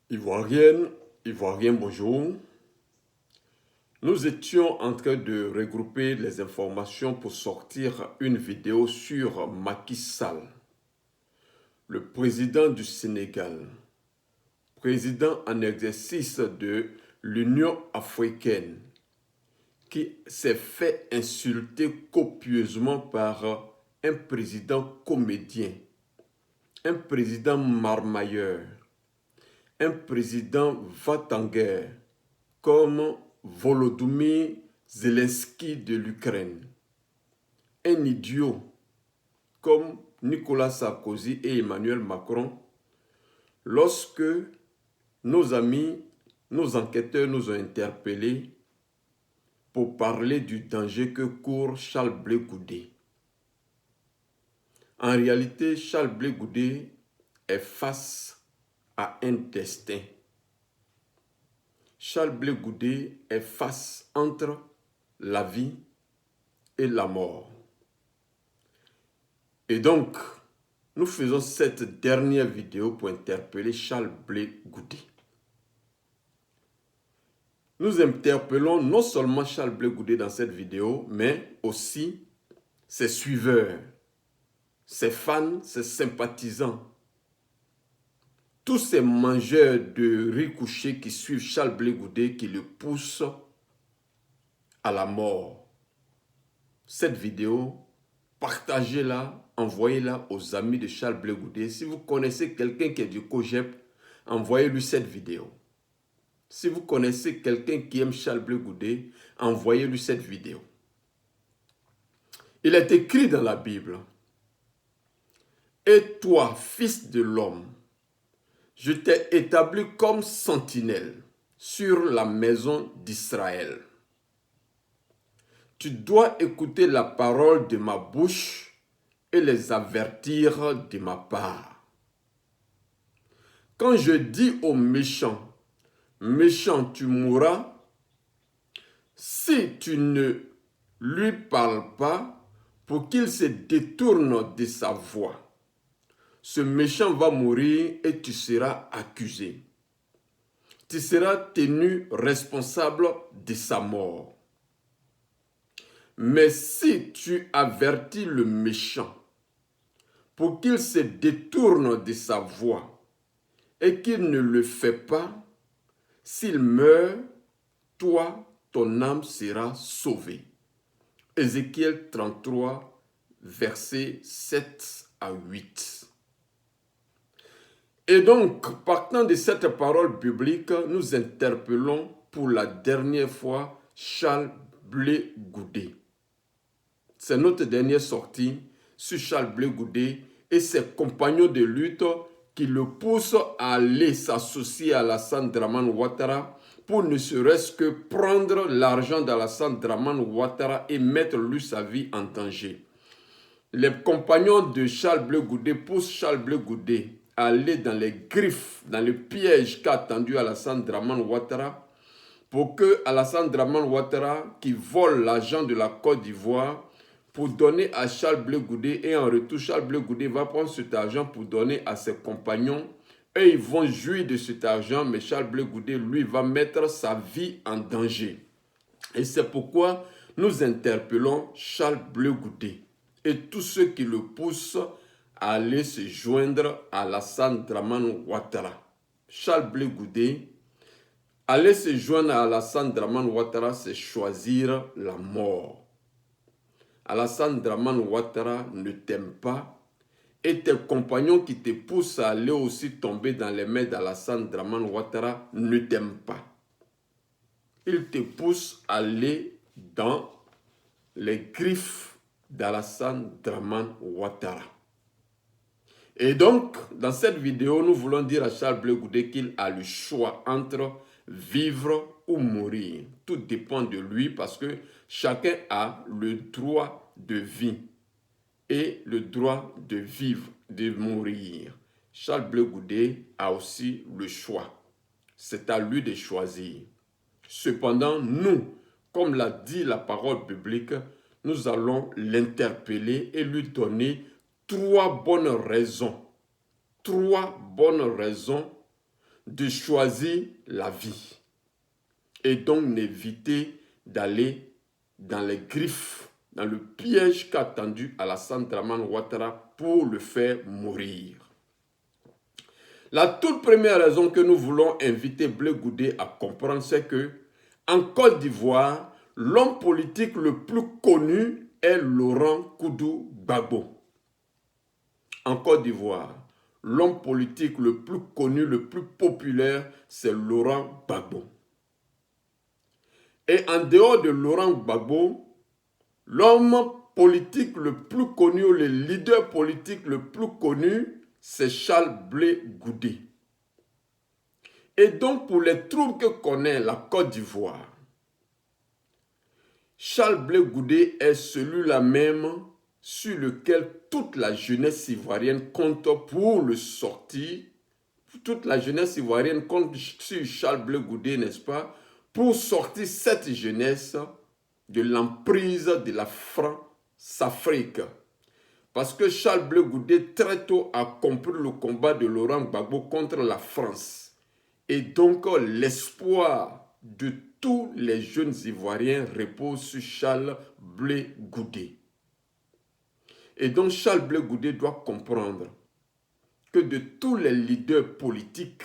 Ivoirienne, Ivoirien, bonjour. Nous étions en train de regrouper les informations pour sortir une vidéo sur Macky Sall, le président du Sénégal, président en exercice de l'Union africaine, qui s'est fait insulter copieusement par un président comédien, un président marmailleur, un président va-t-en-guerre, comme Volodymyr Zelensky de l'Ukraine, un idiot comme Nicolas Sarkozy et Emmanuel Macron, lorsque nos amis, nos enquêteurs nous ont interpellés pour parler du danger que court Charles Blé Goudé. En réalité, Charles Blé Goudé est face à un destin. Charles Blé Goudé est face entre la vie et la mort. Et donc, nous faisons cette dernière vidéo pour interpeller Charles Blé Goudé. Nous interpellons non seulement Charles Blé Goudé dans cette vidéo, mais aussi ses suiveurs, ses fans, ses sympathisants, tous ces mangeurs de riz couché qui suivent Charles Blé Goudé, qui le poussent à la mort. Cette vidéo, partagez-la, envoyez-la aux amis de Charles Blé Goudé. Si vous connaissez quelqu'un qui est du COJEP, envoyez-lui cette vidéo. Si vous connaissez quelqu'un qui aime Charles Blé Goudé, envoyez-lui cette vidéo. Il est écrit dans la Bible, « Et toi, fils de l'homme, je t'ai établi comme sentinelle sur la maison d'Israël. Tu dois écouter la parole de ma bouche et les avertir de ma part. Quand je dis aux méchants, méchant, tu mourras, si tu ne lui parles pas pour qu'il se détourne de sa voie, ce méchant va mourir et tu seras accusé. Tu seras tenu responsable de sa mort. Mais si tu avertis le méchant pour qu'il se détourne de sa voie et qu'il ne le fait pas, s'il meurt, toi, ton âme sera sauvée. » Ézéchiel 33, versets 7 à 8. Et donc, partant de cette parole biblique, nous interpellons pour la dernière fois Charles Blé Goudé. C'est notre dernière sortie sur Charles Blé Goudé et ses compagnons de lutte qui le poussent à aller s'associer à Alassane Dramane Ouattara pour ne serait-ce que prendre l'argent d'Alassane Dramane Ouattara et mettre lui sa vie en danger. Les compagnons de Charles Blé Goudé poussent Charles Blé Goudé à aller dans les griffes, dans le piège qu'a tendu Alassane Dramane Ouattara pour que Alassane Dramane Ouattara, qui vole l'argent de la Côte d'Ivoire, pour donner à Charles Blé Goudé, et en retour, Charles Blé Goudé va prendre cet argent pour donner à ses compagnons. Et ils vont jouir de cet argent, mais Charles Blé Goudé, lui, va mettre sa vie en danger. Et c'est pourquoi nous interpellons Charles Blé Goudé et tous ceux qui le poussent à aller se joindre à Alassane Dramane Ouattara. Charles Blé Goudé, aller se joindre à Alassane Dramane Ouattara, c'est choisir la mort. Alassane Dramane Ouattara ne t'aime pas et tes compagnons qui te poussent à aller aussi tomber dans les mains d'Alassane Dramane Ouattara ne t'aiment pas. Ils te poussent à aller dans les griffes d'Alassane Dramane Ouattara. Et donc, dans cette vidéo, nous voulons dire à Charles Blé Goudé qu'il a le choix entre vivre ou mourir. Tout dépend de lui parce que chacun a le droit de vie et le droit de vivre, de mourir. Charles Blé Goudé a aussi le choix. C'est à lui de choisir. Cependant, nous, comme l'a dit la parole biblique, nous allons l'interpeller et lui donner trois bonnes raisons de choisir la vie. Et donc d'éviter d'aller dans les griffes, dans le piège qu'a tendu Alassane Dramane Ouattara pour le faire mourir. La toute première raison que nous voulons inviter Blé Goudé à comprendre, c'est que en Côte d'Ivoire, l'homme politique le plus connu est Laurent Koudou Gbagbo. En Côte d'Ivoire, l'homme politique le plus connu, le plus populaire, c'est Laurent Gbagbo. Et en dehors de Laurent Gbagbo, l'homme politique le plus connu, ou le leader politique le plus connu, c'est Charles Blé Goudé. Et donc, pour les troubles que connaît la Côte d'Ivoire, Charles Blé Goudé est celui-là même sur lequel toute la jeunesse ivoirienne compte pour le sortir. Toute la jeunesse ivoirienne compte sur Charles Blé Goudé, n'est-ce pas, pour sortir cette jeunesse de l'emprise de la France-Afrique. Parce que Charles Blé Goudé très tôt a compris le combat de Laurent Gbagbo contre la France. Et donc l'espoir de tous les jeunes Ivoiriens repose sur Charles Blé Goudé. Et donc Charles Blé Goudé doit comprendre que de tous les leaders politiques,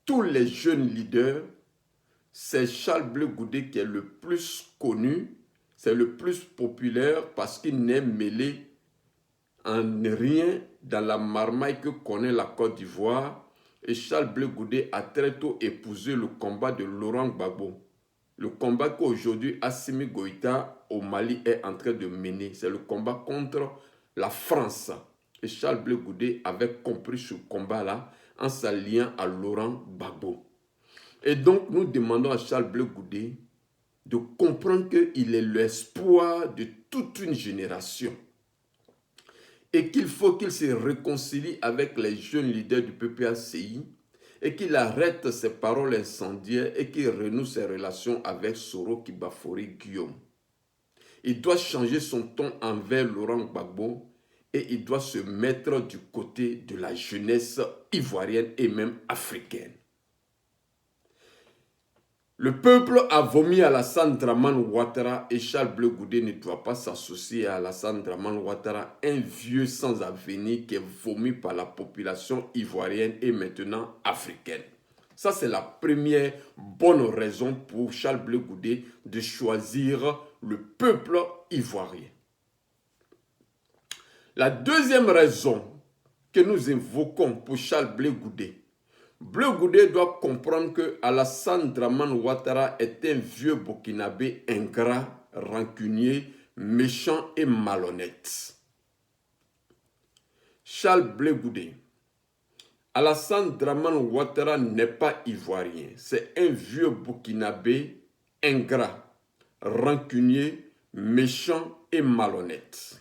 tous les jeunes leaders, c'est Charles Blé Goudé qui est le plus connu, c'est le plus populaire parce qu'il n'est mêlé en rien dans la marmaille que connaît la Côte d'Ivoire. Et Charles Blé Goudé a très tôt épousé le combat de Laurent Gbagbo. Le combat qu'aujourd'hui Assimi Goïta au Mali est en train de mener. C'est le combat contre la France. Et Charles Blé Goudé avait compris ce combat-là en s'alliant à Laurent Gbagbo. Et donc nous demandons à Charles Blé Goudé de comprendre qu'il est l'espoir de toute une génération. Et qu'il faut qu'il se réconcilie avec les jeunes leaders du PPACI et qu'il arrête ses paroles incendiaires et qu'il renoue ses relations avec Soro Kibafori Guillaume. Il doit changer son ton envers Laurent Gbagbo et il doit se mettre du côté de la jeunesse ivoirienne et même africaine. Le peuple a vomi Alassane Dramane Ouattara et Charles Blé Goudé ne doit pas s'associer à Alassane Dramane Ouattara, un vieux sans avenir qui est vomi par la population ivoirienne et maintenant africaine. Ça, c'est la première bonne raison pour Charles Blé Goudé de choisir le peuple ivoirien. La deuxième raison que nous invoquons pour Charles Blé Goudé, Blé Goudé doit comprendre que Alassane Dramane Ouattara est un vieux Burkinabé ingrat, rancunier, méchant et malhonnête. Charles Blé Goudé, Alassane Dramane Ouattara n'est pas ivoirien, c'est un vieux Burkinabé ingrat, rancunier, méchant et malhonnête.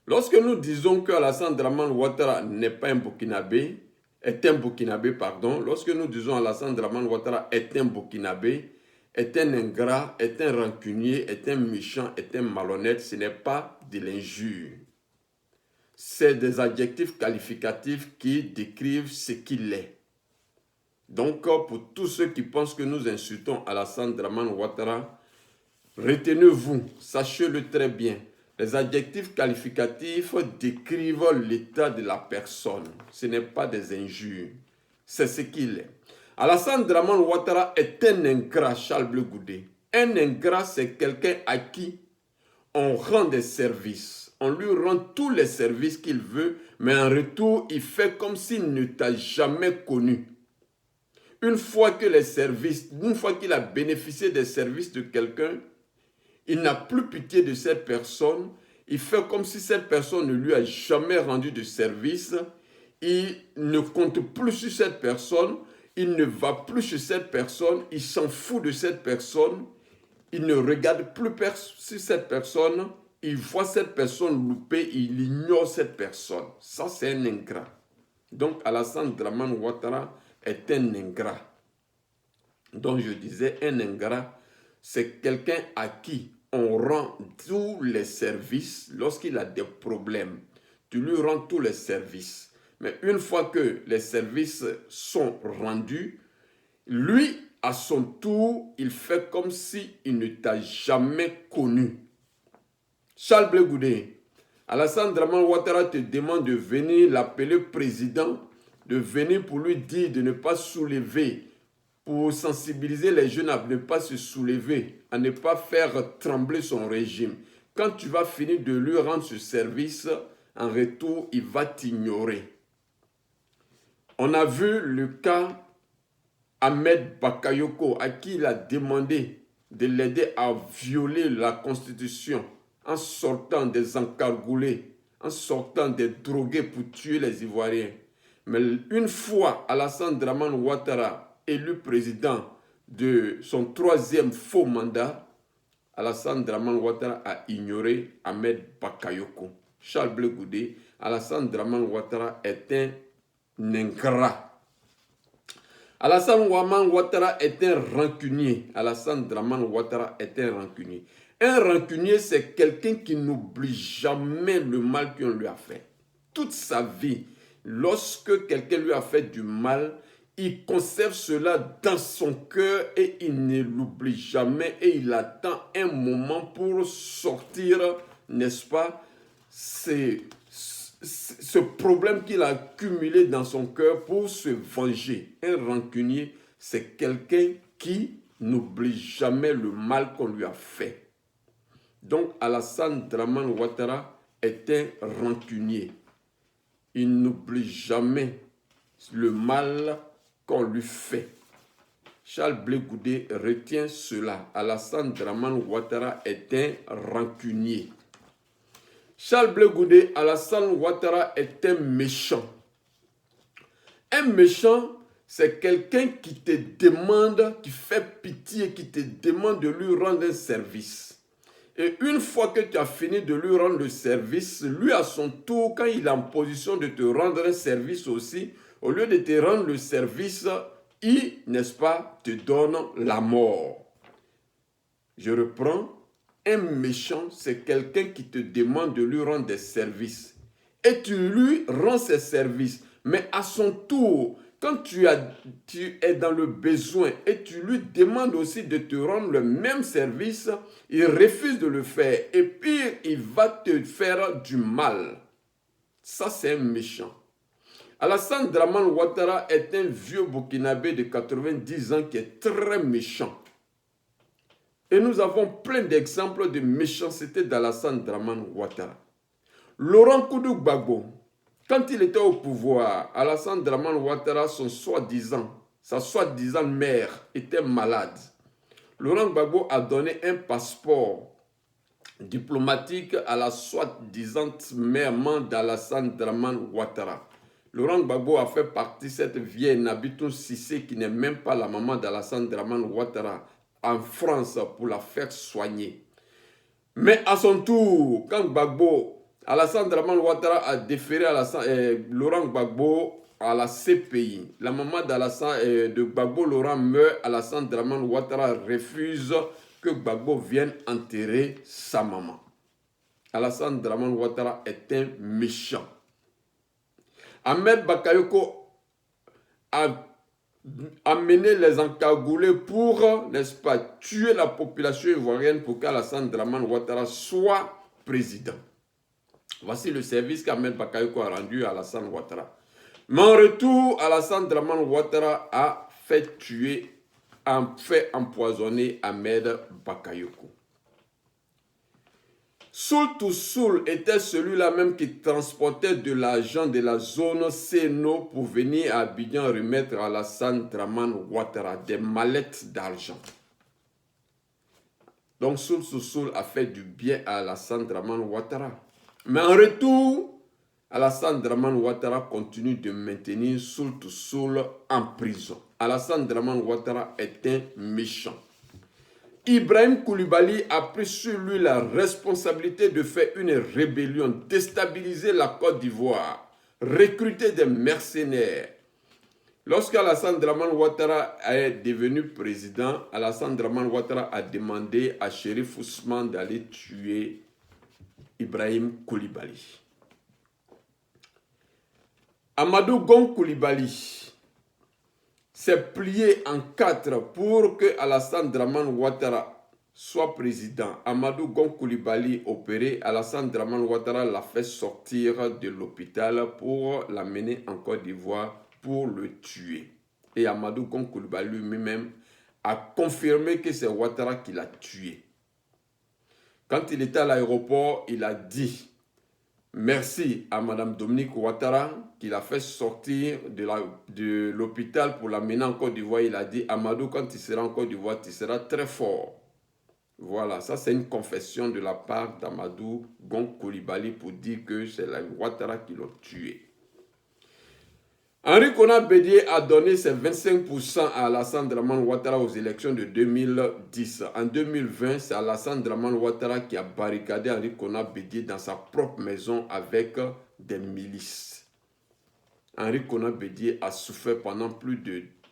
Lorsque nous disons que Alassane Dramane Ouattara n'est pas un Burkinabé, lorsque nous disons Alassane Dramane Ouattara est un Burkinabé, est un ingrat, est un rancunier, est un méchant, est un malhonnête, ce n'est pas de l'injure. C'est des adjectifs qualificatifs qui décrivent ce qu'il est. Donc, pour tous ceux qui pensent que nous insultons Alassane Dramane Ouattara, retenez-vous, sachez-le très bien. Les adjectifs qualificatifs décrivent l'état de la personne. Ce n'est pas des injures. C'est ce qu'il est. Alassane Dramane Ouattara est un ingrat, Charles Blé Goudé. Un ingrat, c'est quelqu'un à qui on rend des services. On lui rend tous les services qu'il veut, mais en retour, il fait comme s'il ne t'a jamais connu. Une fois qu'il a bénéficié des services de quelqu'un, il n'a plus pitié de cette personne. Il fait comme si cette personne ne lui a jamais rendu de service. Il ne compte plus sur cette personne. Il ne va plus chez cette personne. Il s'en fout de cette personne. Il ne regarde plus sur cette personne. Il voit cette personne louper. Il ignore cette personne. Ça, c'est un ingrat. Donc, Alassane Dramane Ouattara est un ingrat. Donc, je disais, un ingrat, c'est quelqu'un à qui on rend tous les services lorsqu'il a des problèmes. Tu lui rends tous les services. Mais une fois que les services sont rendus, lui, à son tour, il fait comme s'il ne t'a jamais connu. Charles Blé Goudé, Alassane Dramane Ouattara te demande de venir l'appeler président, de venir pour lui dire de ne pas soulever, pour sensibiliser les jeunes à ne pas se soulever, à ne pas faire trembler son régime. Quand tu vas finir de lui rendre ce service, en retour, il va t'ignorer. On a vu le cas Ahmed Bakayoko, à qui il a demandé de l'aider à violer la Constitution en sortant des encargoulés, en sortant des drogués pour tuer les Ivoiriens. Mais une fois Alassane Dramane Ouattara élu président de son troisième faux mandat, Alassane Dramane Ouattara a ignoré Ahmed Bakayoko. Charles Blé Goudé, Alassane Dramane Ouattara est un ingrat. Alassane Dramane Ouattara est un rancunier. Alassane Dramane Ouattara est un rancunier. Un rancunier, c'est quelqu'un qui n'oublie jamais le mal qu'on lui a fait. Toute sa vie, lorsque quelqu'un lui a fait du mal, il conserve cela dans son cœur et il ne l'oublie jamais et il attend un moment pour sortir, n'est-ce pas, ce problème qu'il a accumulé dans son cœur pour se venger. Un rancunier, c'est quelqu'un qui n'oublie jamais le mal qu'on lui a fait. Donc Alassane Dramane Ouattara est un rancunier. Il n'oublie jamais le mal qu'on lui fait. Charles Blé Goudé retient cela. Alassane Dramane Ouattara est un rancunier. Charles Blé Goudé, Alassane Ouattara est un méchant. Un méchant, c'est quelqu'un qui te demande, qui fait pitié, qui te demande de lui rendre un service. Et une fois que tu as fini de lui rendre le service, lui à son tour, quand il est en position de te rendre un service aussi, au lieu de te rendre le service, il, n'est-ce pas, te donne la mort. Je reprends. Un méchant, c'est quelqu'un qui te demande de lui rendre des services. Et tu lui rends ses services. Mais à son tour, quand tu es dans le besoin et tu lui demandes aussi de te rendre le même service, il refuse de le faire. Et pire, il va te faire du mal. Ça, c'est un méchant. Alassane Dramane Ouattara est un vieux Burkinabé de 90 ans qui est très méchant. Et nous avons plein d'exemples de méchanceté d'Alassane Dramane Ouattara. Laurent Koudou Gbagbo, quand il était au pouvoir, Alassane Dramane Ouattara, sa soi-disant mère, était malade. Laurent Gbagbo a donné un passeport diplomatique à la soi-disant mère d'Alassane Dramane Ouattara. Laurent Gbagbo a fait partie de cette vieille Nabitou Cissé qui n'est même pas la maman d'Alassane Dramane Ouattara en France pour la faire soigner. Mais à son tour, quand Alassane Dramane Ouattara a déféré Laurent Gbagbo à la CPI, la maman de Gbagbo Laurent meurt, Alassane Dramane Ouattara refuse que Gbagbo vienne enterrer sa maman. Alassane Dramane Ouattara est un méchant. Ahmed Bakayoko a amener les encagoulés pour, n'est-ce pas, tuer la population ivoirienne pour qu'Alassane Dramane Ouattara soit président. Voici le service qu'Ahmed Bakayoko a rendu à Alassane Ouattara. Mais en retour, Alassane Dramane Ouattara a fait empoisonner Ahmed Bakayoko. Soul to Soul était celui-là même qui transportait de l'argent de la zone CNO pour venir à Abidjan remettre à Alassane Dramane Ouattara des mallettes d'argent. Donc Soul to Soul a fait du bien à Alassane Dramane Ouattara. Mais en retour, Alassane Dramane Ouattara continue de maintenir Soul to Soul en prison. Alassane Dramane Ouattara est un méchant. Ibrahim Koulibaly a pris sur lui la responsabilité de faire une rébellion, déstabiliser la Côte d'Ivoire, recruter des mercenaires. Lorsqu'Alassane Dramane Ouattara est devenu président, Alassane Dramane Ouattara a demandé à Chérif Ousmane d'aller tuer Ibrahim Koulibaly. Amadou Gon Coulibaly s'est plié en 4 pour que Alassane Dramane Ouattara soit président. Amadou Gon Coulibaly opéré, Alassane Dramane Ouattara l'a fait sortir de l'hôpital pour l'amener en Côte d'Ivoire pour le tuer. Et Amadou Gon Coulibaly lui-même a confirmé que c'est Ouattara qui l'a tué. Quand il était à l'aéroport, il a dit merci à Mme Dominique Ouattara qui l'a fait sortir de l'hôpital pour l'amener en Côte d'Ivoire. Il a dit, Amadou, quand tu seras en Côte d'Ivoire, tu seras très fort. Voilà, ça c'est une confession de la part d'Amadou Gon Coulibaly pour dire que c'est la Ouattara qui l'a tué. Henri Konan Bédié a donné ses 25% à Alassane Dramane Ouattara aux élections de 2010. En 2020, c'est Alassane Dramane Ouattara qui a barricadé Henri Konan Bédié dans sa propre maison avec des milices. Henri Konan Bédié a souffert pendant plus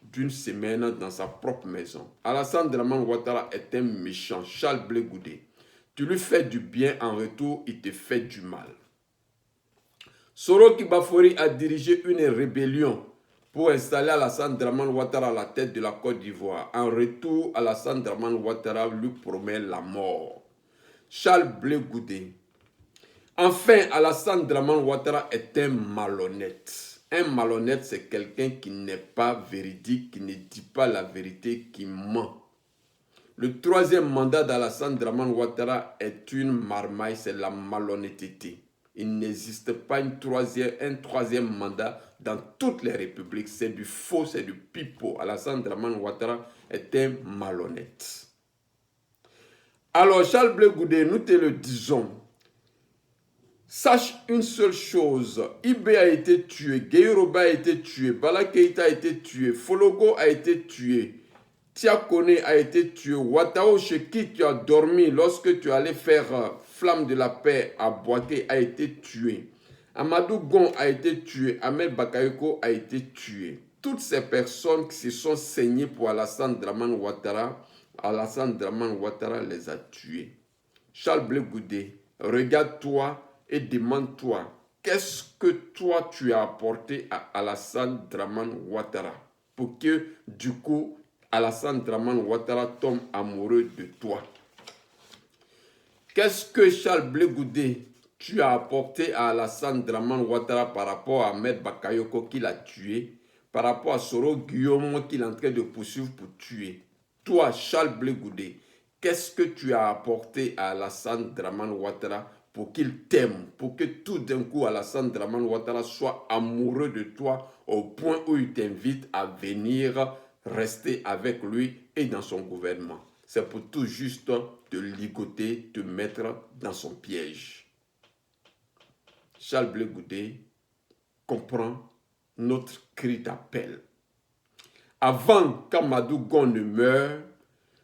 d'une semaine dans sa propre maison. Alassane Dramane Ouattara est un méchant, Charles Blé Goudé. Tu lui fais du bien, en retour, il te fait du mal. Soroki Bafori a dirigé une rébellion pour installer Alassane Dramane Ouattara à la tête de la Côte d'Ivoire. En retour, Alassane Dramane Ouattara lui promet la mort. Charles Blé Goudé. Enfin, Alassane Dramane Ouattara est un malhonnête. Un malhonnête, c'est quelqu'un qui n'est pas véridique, qui ne dit pas la vérité, qui ment. Le troisième mandat d'Alassane Dramane Ouattara est une marmaille, c'est la malhonnêteté. Il n'existe pas un troisième mandat dans toutes les républiques. C'est du faux, c'est du pipeau. Alassane Dramane Ouattara est un malhonnête. Alors, Charles Blé Goudé, nous te le disons. Sache une seule chose. Ibé a été tué, Gueye-Roba a été tué, Bala Keïta a été tué, Fologo a été tué, Tiakone a été tué, Ouattao chez qui tu as dormi lorsque tu allais faire Flamme de la paix à Boaké a été tué. Amadou Gon a été tué, Ahmed Bakayoko a été tué. Toutes ces personnes qui se sont saignées pour Alassane Dramane Ouattara, Alassane Dramane Ouattara les a tués. Charles Blé Goudé, regarde-toi et demande-toi, qu'est-ce que toi tu as apporté à Alassane Dramane Ouattara pour que du coup Alassane Dramane Ouattara tombe amoureux de toi? Qu'est-ce que Charles Blé Goudé tu as apporté à Alassane Dramane Ouattara par rapport à Ahmed Bakayoko qui l'a tué, par rapport à Soro Guillaume qu'il est en train de poursuivre pour tuer? Toi, Charles Blé Goudé, qu'est-ce que tu as apporté à Alassane Dramane Ouattara pour qu'il t'aime, pour que tout d'un coup Alassane Dramane Ouattara soit amoureux de toi au point où il t'invite à venir rester avec lui et dans son gouvernement? C'est pour tout juste te ligoter, te mettre dans son piège. Charles Blé Goudé comprend notre cri d'appel. Avant qu'Amadou Gon ne meure,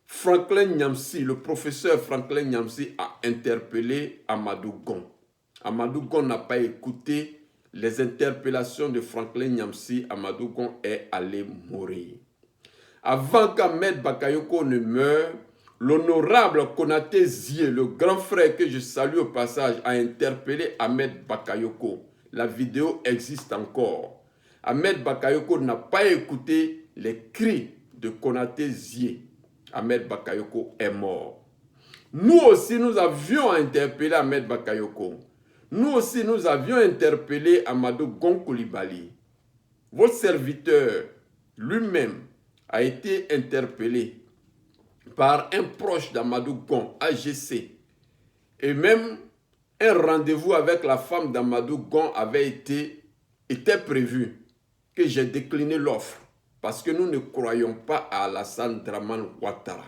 Franklin Nyamsi, le professeur Franklin Nyamsi a interpellé Amadou Gon. Amadou Gon n'a pas écouté les interpellations de Franklin Nyamsi. Amadou Gon est allé mourir. Avant qu'Ahmed Bakayoko ne meure, l'honorable Konaté Zie, le grand frère que je salue au passage, a interpellé Ahmed Bakayoko. La vidéo existe encore. Ahmed Bakayoko n'a pas écouté les cris de Konaté Zie. Ahmed Bakayoko est mort. Nous aussi, nous avions interpellé Ahmed Bakayoko. Nous aussi, nous avions interpellé Amadou Gon Coulibaly. Votre serviteur lui-même a été interpellé par un proche d'Amadou Gon, AGC. Et même un rendez-vous avec la femme d'Amadou Gon était prévu, que j'ai décliné l'offre. Parce que nous ne croyons pas à Alassane Dramane Ouattara.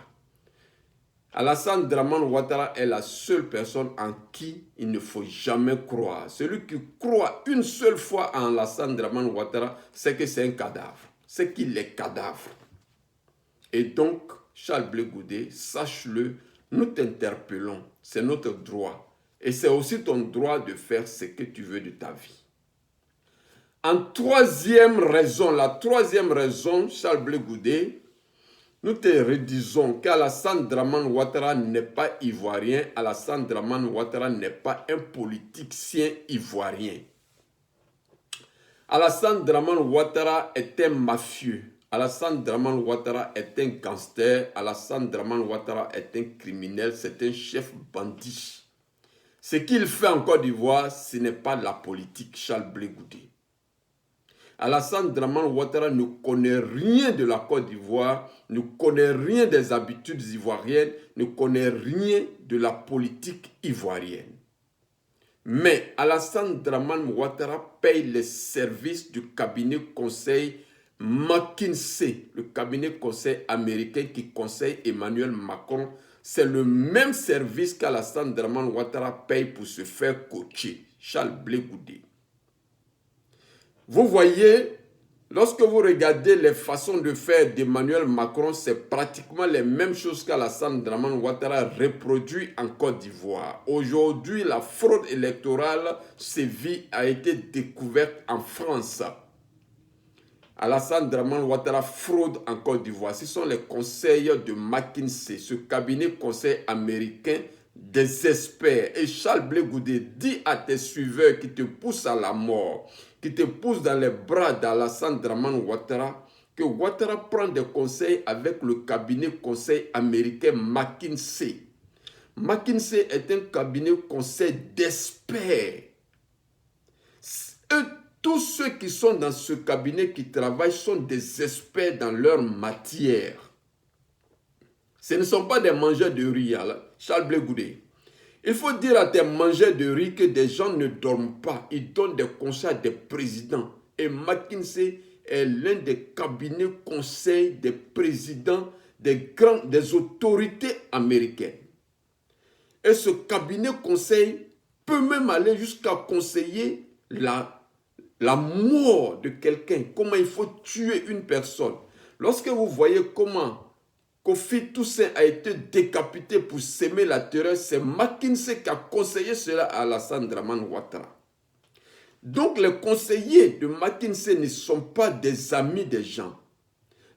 Alassane Dramane Ouattara est la seule personne en qui il ne faut jamais croire. Celui qui croit une seule fois en Alassane Dramane Ouattara, c'est que c'est un cadavre. C'est qu'il est cadavre. Et donc, Charles Blé Goudé, sache-le, nous t'interpellons. C'est notre droit. Et c'est aussi ton droit de faire ce que tu veux de ta vie. En troisième raison, la troisième raison, Charles Blé Goudé, nous te redisons qu'Alassane Dramane Ouattara n'est pas ivoirien. Alassane Dramane Ouattara n'est pas un politicien ivoirien. Alassane Dramane Ouattara est un mafieux. Alassane Dramane Ouattara est un gangster. Alassane Dramane Ouattara est un criminel. C'est un chef bandit. Ce qu'il fait en Côte d'Ivoire, ce n'est pas la politique, Charles Blé Goudé. Alassane Dramane Ouattara ne connaît rien de la Côte d'Ivoire, ne connaît rien des habitudes ivoiriennes, ne connaît rien de la politique ivoirienne. Mais Alassane Dramane Ouattara paye les services du cabinet conseil McKinsey, le cabinet conseil américain qui conseille Emmanuel Macron. C'est le même service qu'Alassane Dramane Ouattara paye pour se faire coacher. Charles Blé Goudé. Vous voyez, lorsque vous regardez les façons de faire d'Emmanuel Macron, c'est pratiquement les mêmes choses qu'Alassane Dramane Ouattara reproduit en Côte d'Ivoire. Aujourd'hui, la fraude électorale sévit a été découverte en France. Alassane Dramane Ouattara fraude en Côte d'Ivoire. Ce sont les conseils de McKinsey, ce cabinet conseil américain des experts. Et Charles Blé Goudé dit à tes suiveurs qui te poussent à la mort, qui te poussent dans les bras d'Alassane Dramane Ouattara, que Ouattara prend des conseils avec le cabinet conseil américain McKinsey. McKinsey est un cabinet conseil d'experts. Tous ceux qui sont dans ce cabinet qui travaillent sont des experts dans leur matière. Ce ne sont pas des mangeurs de riz, Charles Blé Goudé. Il faut dire à tes mangeurs de riz que des gens ne dorment pas. Ils donnent des conseils à des présidents. Et McKinsey est l'un des cabinets conseils des présidents des autorités américaines. Et ce cabinet conseil peut même aller jusqu'à conseiller la mort de quelqu'un, comment il faut tuer une personne. Lorsque vous voyez comment Kofi Toussaint a été décapité pour semer la terreur, c'est McKinsey qui a conseillé cela à Alassane Dramane Ouattara. Donc les conseillers de McKinsey ne sont pas des amis des gens.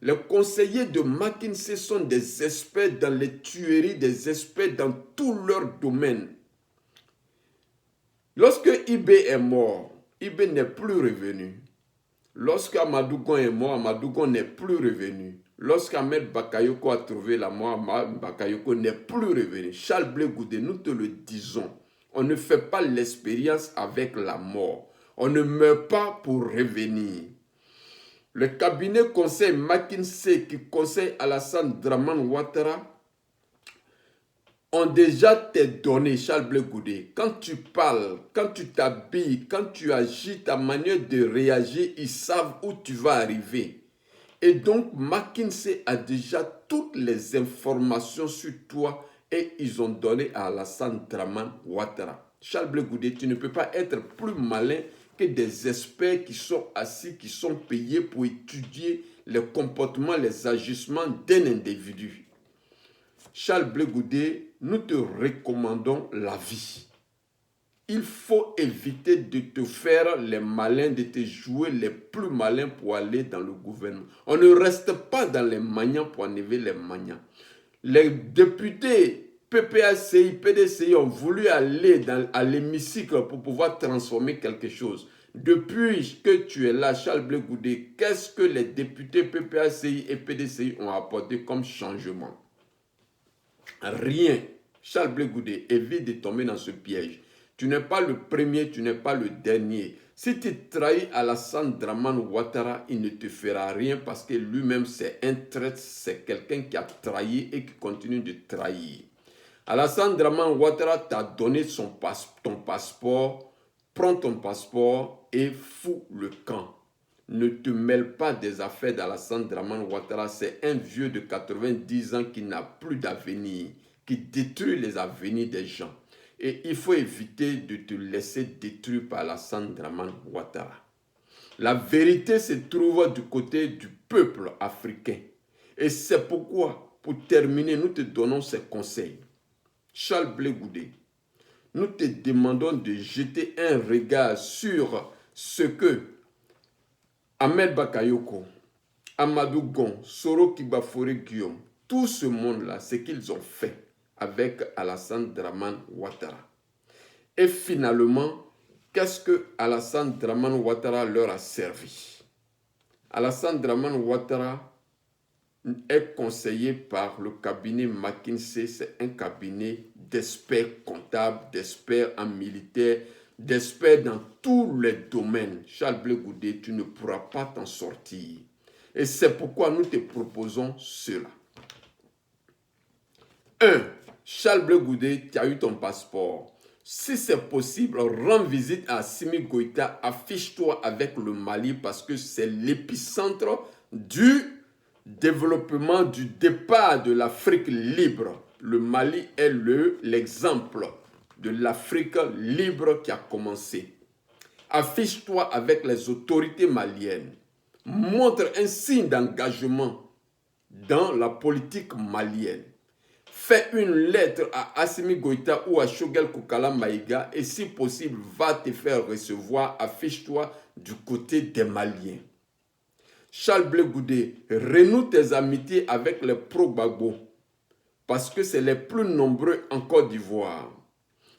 Les conseillers de McKinsey sont des experts dans les tueries, des experts dans tout leur domaine. Lorsque Ibé est mort, Ibé n'est plus revenu. Lorsque Amadou Gon est mort, Amadou Gon n'est plus revenu. Lorsqu'Ahmed Bakayoko a trouvé la mort, Bakayoko n'est plus revenu. Charles Blé Goudé, nous te le disons, on ne fait pas l'expérience avec la mort. On ne meurt pas pour revenir. Le cabinet conseil McKinsey qui conseille Alassane Dramane Ouattara ont déjà tes données, Charles Blé Goudé. Quand tu parles, quand tu t'habilles, quand tu agis, ta manière de réagir, ils savent où tu vas arriver. Et donc, McKinsey a déjà toutes les informations sur toi et ils ont donné à Alassane Dramane Ouattara. Charles Blé Goudé, tu ne peux pas être plus malin que des experts qui sont assis, qui sont payés pour étudier les comportements, les agissements d'un individu. Charles Blé Goudé, nous te recommandons la vie. Il faut éviter de te faire les malins, de te jouer les plus malins pour aller dans le gouvernement. On ne reste pas dans les magnans pour enlever les magnans. Les députés PPACI, PDCI ont voulu aller à l'hémicycle pour pouvoir transformer quelque chose. Depuis que tu es là, Charles Blé Goudé, qu'est-ce que les députés PPACI et PDCI ont apporté comme changement? Rien. Charles Blé Goudé, évite de tomber dans ce piège. Tu n'es pas le premier, tu n'es pas le dernier. Si tu trahis Alassane Dramane Ouattara, il ne te fera rien parce que lui-même c'est un traître, c'est quelqu'un qui a trahi et qui continue de trahir. Alassane Dramane Ouattara t'a donné ton passeport, prends ton passeport et fous le camp. Ne te mêle pas des affaires d'Alassane Dramane Ouattara, c'est un vieux de 90 ans qui n'a plus d'avenir, qui détruit les avenirs des gens. Et il faut éviter de te laisser détruire par Alassane Dramane Ouattara. La vérité se trouve du côté du peuple africain. Et c'est pourquoi, pour terminer, nous te donnons ces conseils. Charles Blé Goudé, nous te demandons de jeter un regard sur ce que Ahmed Bakayoko, Amadou Gon, Soro Kibafore Guillaume, tout ce monde-là, ce qu'ils ont fait avec Alassane Dramane Ouattara. Et finalement, Qu'est-ce que Alassane Dramane Ouattara leur a servi? Alassane Dramane Ouattara est conseillé par le cabinet McKinsey. C'est un cabinet d'experts comptables, d'experts en militaire, d'experts dans tous les domaines. Charles Blé Goudé, tu ne pourras pas t'en sortir. Et c'est pourquoi nous te proposons cela. 1. Charles Blé Goudé, tu as eu ton passeport. Si c'est possible, rends visite à Assimi Goïta, affiche-toi avec le Mali parce que c'est l'épicentre du développement, du départ de l'Afrique libre. Le Mali est l'exemple de l'Afrique libre qui a commencé. Affiche-toi avec les autorités maliennes. Montre un signe d'engagement dans la politique malienne. Fais une lettre à Assimi Goïta ou à Choguel Koukala Maïga et si possible, va te faire recevoir. Affiche-toi du côté des Maliens. Charles Blé Goudé, renoue tes amitiés avec les pro-Gbagbo parce que c'est les plus nombreux en Côte d'Ivoire.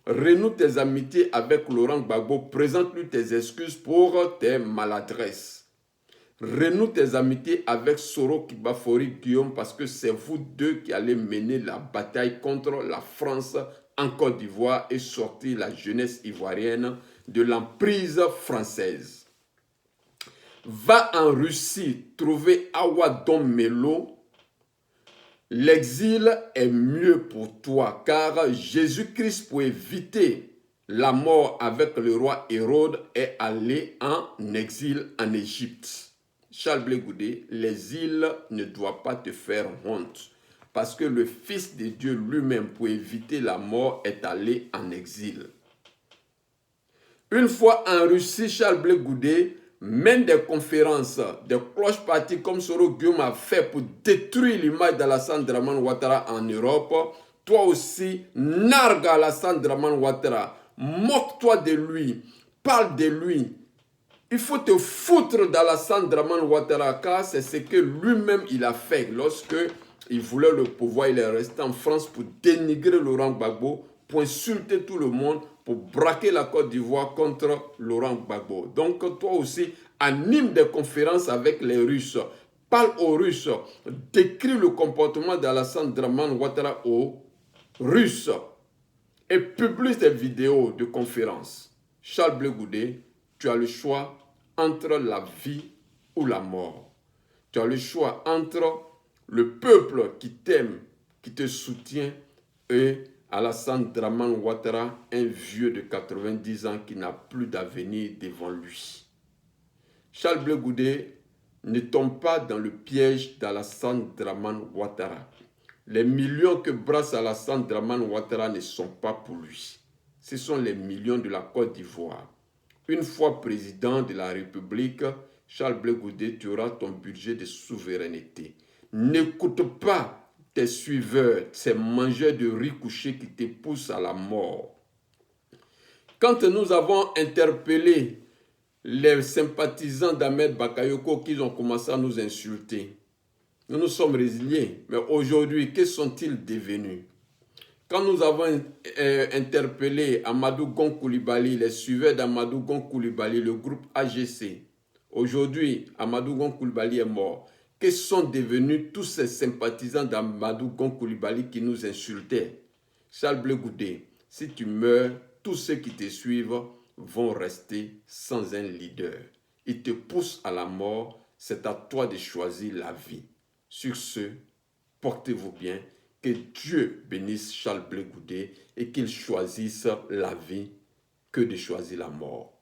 Renoue tes amitiés avec Laurent Gbagbo, présente-lui tes excuses pour tes maladresses. Renoue tes amitiés avec Soro Kibafori Guillaume parce que c'est vous deux qui allez mener la bataille contre la France en Côte d'Ivoire et sortir la jeunesse ivoirienne de l'emprise française. Va en Russie trouver Awadon Melo. L'exil est mieux pour toi car Jésus-Christ, pour éviter la mort avec le roi Hérode, est allé en exil en Égypte. Charles Blé Goudé, l'exil ne doit pas te faire honte parce que le Fils de Dieu lui-même, pour éviter la mort, est allé en exil. Une fois en Russie, Charles Blé Goudé mène des conférences, des cloches parties comme Soro Guillaume a fait pour détruire l'image d'Alassane Dramane Ouattara en Europe. Toi aussi, nargue Alassane Dramane Ouattara, moque-toi de lui, parle de lui. Il faut te foutre d'Alassane Dramane Ouattara car c'est ce que lui-même il a fait lorsque il voulait le pouvoir. Il est resté en France pour dénigrer Laurent Gbagbo, pour insulter tout le monde, pour braquer la Côte d'Ivoire contre Laurent Gbagbo. Donc toi aussi, anime des conférences avec les Russes. Parle aux Russes. Décris le comportement d'Alassane Dramane Ouattara aux Russes. Et publie des vidéos de conférences. Charles Blé Goudé, tu as le choix entre la vie ou la mort. Tu as le choix entre le peuple qui t'aime, qui te soutient, et Alassane Dramane Ouattara, un vieux de 90 ans qui n'a plus d'avenir devant lui. Charles Blé Goudé, ne tombe pas dans le piège d'Alassane Dramane Ouattara. Les millions que brasse Alassane Dramane Ouattara ne sont pas pour lui. Ce sont les millions de la Côte d'Ivoire. Une fois président de la République, Charles Blé Goudé, tu auras ton budget de souveraineté. N'écoute pas tes suiveurs, ces mangeurs de riz couché qui te poussent à la mort. Quand nous avons interpellé les sympathisants d'Ahmed Bakayoko qui ont commencé à nous insulter, nous nous sommes résiliés. Mais aujourd'hui, que sont-ils devenus? Quand nous avons interpellé Amadou Gon Coulibaly, les suiveurs d'Amadou Gon Coulibaly, le groupe AGC, aujourd'hui, Amadou Gon Coulibaly est mort. Que sont devenus tous ces sympathisants d'Amadou Gon Coulibaly qui nous insultaient? Charles Blé Goudé, si tu meurs, tous ceux qui te suivent vont rester sans un leader. Ils te poussent à la mort, c'est à toi de choisir la vie. Sur ce, portez-vous bien. Que Dieu bénisse Charles Blé Goudé et qu'il choisisse la vie que de choisir la mort.